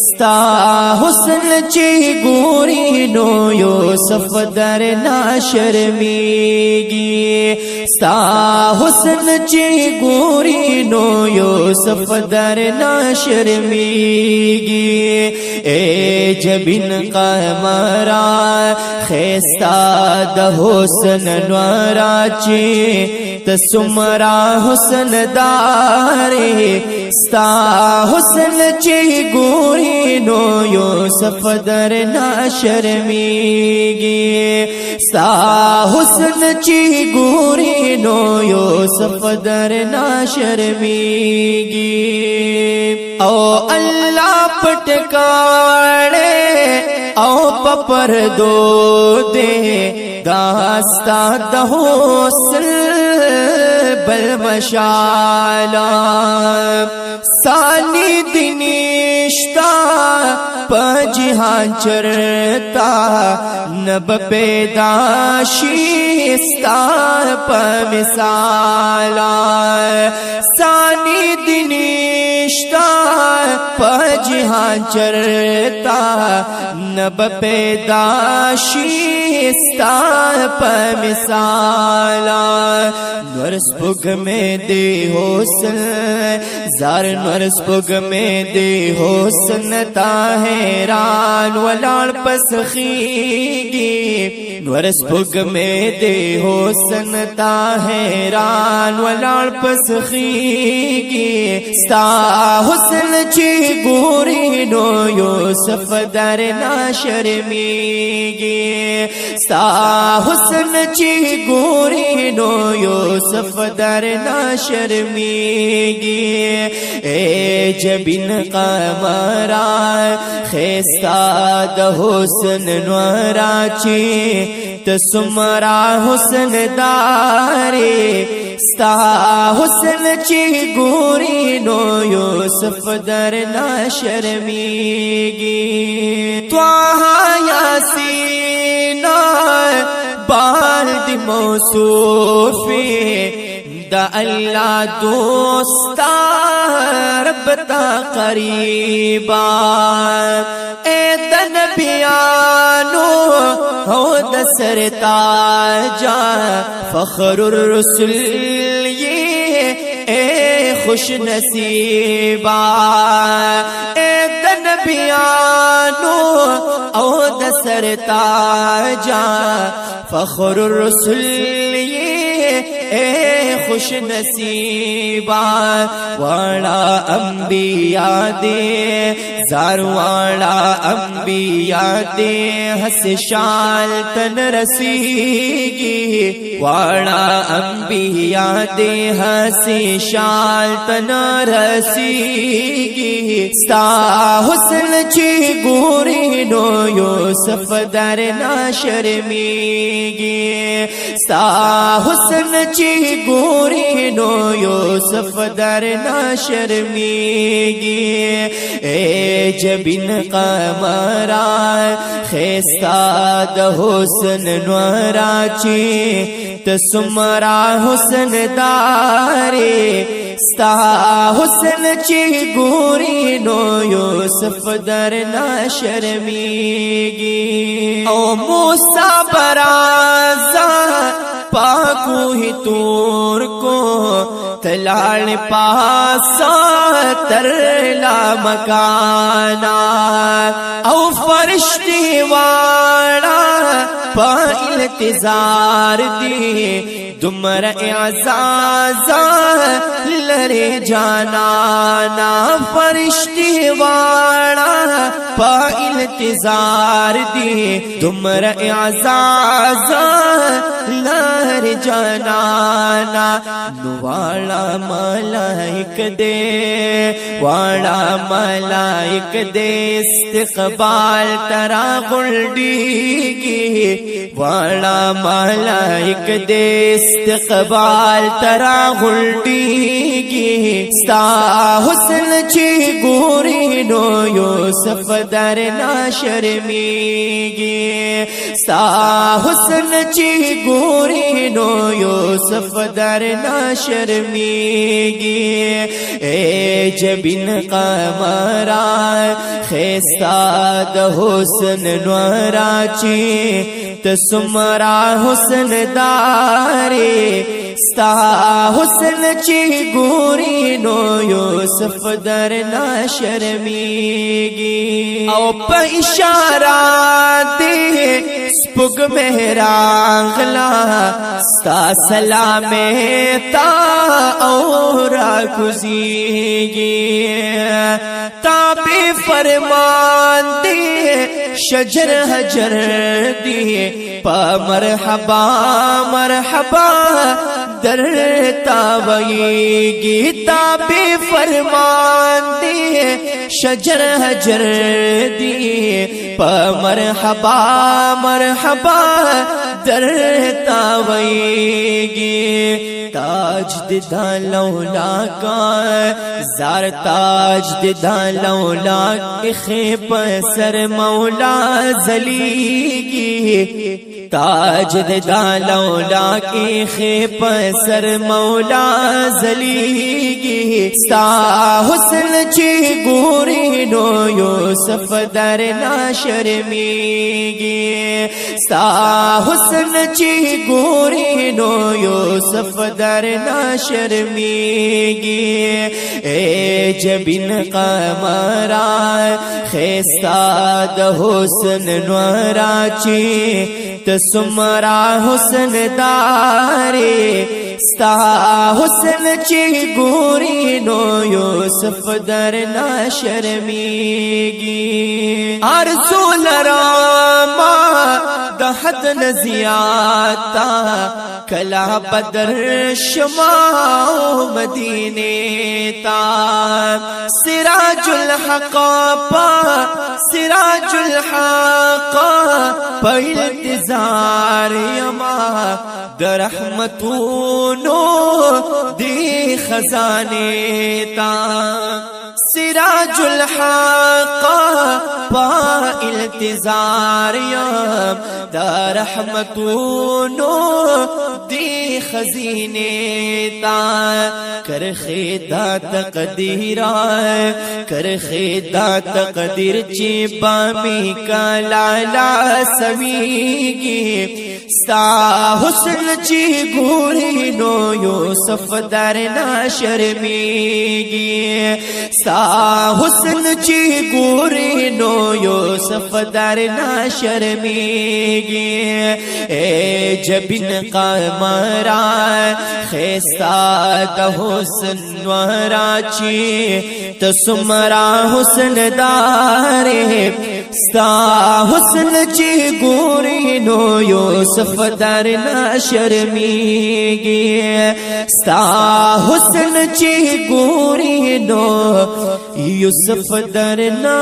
स्ता हुस्न ची गोरी नो यूसुफ दर ना शर्मीगी स्ता हुस्न ची गोरी नो यूसुफ दर ना शर्मीगी ए जबिन कमरा खैस्ता द हुस्न नराची तसुमरा हुस्न दारे स्ता हुस्न ची गोरी नो यूसुफ दर ना शर्मीगी स्ता हुस्न ची गोरी नो यूसुफ दर ना शर्मीगी ओ अल्लाह पटकाड़े ओ पपर दो दे गास्ता दहोसल बलमशाला सानी दिनिश्ता पजिहां चरता नब पैदाशिस्ता पमिसाला सानी दिनिश्ता पजिहां चरता नब पैदाशिस्ता पमिसाला नरस पुग में दे होसन जार नरस पुग में दे होसन ताहेरान वलाल पसखीगी नरस पुग में दे होसन ताहेरान वलाल पसखीगी स्ता हुस्न ची गोरी नो यूसुफ दर ना शर्मीगी स्ता हुस्न ची गोरी नो यूसुफ दर ना शर्मीगी ए जबिन कमरा खैस्ता द हुस्न नराची तसुमरा हुस्न दारे स्ता हुस्न ची गोरी नो यूसुफ दर ना शर्मीगी त्वाहा यासीन बाल दी मौसूफी दा अल्लाह दोस्ता रबता करीबा ए दन बियानो हो दसरता जा फखरुर रसूल ये ए खुश नसीबा ए दन बियानो ओ दसरता जा फखरुर रसूल ये ए खुश नसीबा वाला अंबिया दे जारवाला अंबिया दे हस शाल तन रसीगी वाला अंबिया दे हस शाल तन रसीगी स्ता हुस्न ची गोरी नो यूसुफ दर ना शर्मीगी स्ता हुस्न ची गोरी नो यूसुफ दर ना शर्मीगी ए जबिन कमरा खैस्ता द हुस्न नराची तसुमरा हुस्न दारे स्ता हुस्न ची गोरी नो यूसुफ दर ना शर्मीगी ओ मूसा बराजा पाकू ही तूर को तलाल पासा तरला मकाना औ फरिश्ते वाला पा इल्तिजार दी दुमर एजाजा लरे जाना ना फरिश्ते वाला पा इल्तिजार दी दुमर एजाजा लरे जाना ना नुवाला मलाइक दे वाला मलाइक दे इस्तकबाल तरा गुल्डीगी वाला मलाइक दे इस्तकबाल तरा गुल्डीगी स्ता हुस्न ची गोरी नो यूसुफ दर ना ना शर्मीगी सा हुस्न ची गोरी नो यूसुफ दर ना शर्मीगी ए जबिन कमरा खेस्ताद हुस्न नवराची तसुमरा हुस्न दारे स्ता हुस्न ची गोरी नो यूसुफ दर ना शर्मीगी औ पे इशारा दे स्पुग मेहरांगला स्ता सलामे ता औरा गुज़ीगी ताबे फरमान दे शजर हजर दिए पा मरहबा मरहबा दर तावयेगी ताबे फरमान दिए शजर हजर दिए पा मरहबा मरहबा दर तावयेगी ताज दिदा लौला का जार ताज दिदा लौला के खेप सर मौला जलीगी ताज दिदा लौला के खेप सर मौला जलीगी सा हुस्न ची गोरी नो यूसुफ दर ना शर्मीगी सा हुस्न ची गोरी नो यूसुफ दर ना शर्मीगी ए जबिन कमरा खेस्ताद हुस्न नवराची तसुमरा हुस्न दारे स्ता हुस्न ची गोरी नो यूसुफ दर ना शर्मीगी आरज़ू लरामा दहद नजियाता कला बदर शमाओ मदीने ता सिराजुल हक़ा सिराजुल हक़ा इंतजार यमा दरहमतूनो दी खजाने ता सिराजुल हक़ा पा इंतजार यम दरहमतूनो दी खजीने ता कर खेदा तकदीरा कर खेदा तकदीर ची बामी का लाला समीगी सा हुस्न ची गोरी नो यूसुफ दर ना शर्मीगी सा हुस्न ची गोरी नो यूसुफ दर ना शर्मीगी ए जबिन कमरा खेस्ताद हुस्न नवराची तसुमरा हुस्न दारे सा हुस्न ची गोरी नो यूसुफ दर ना शर्मीगी सा हुस्न ची गोरी नो यूसुफ दर ना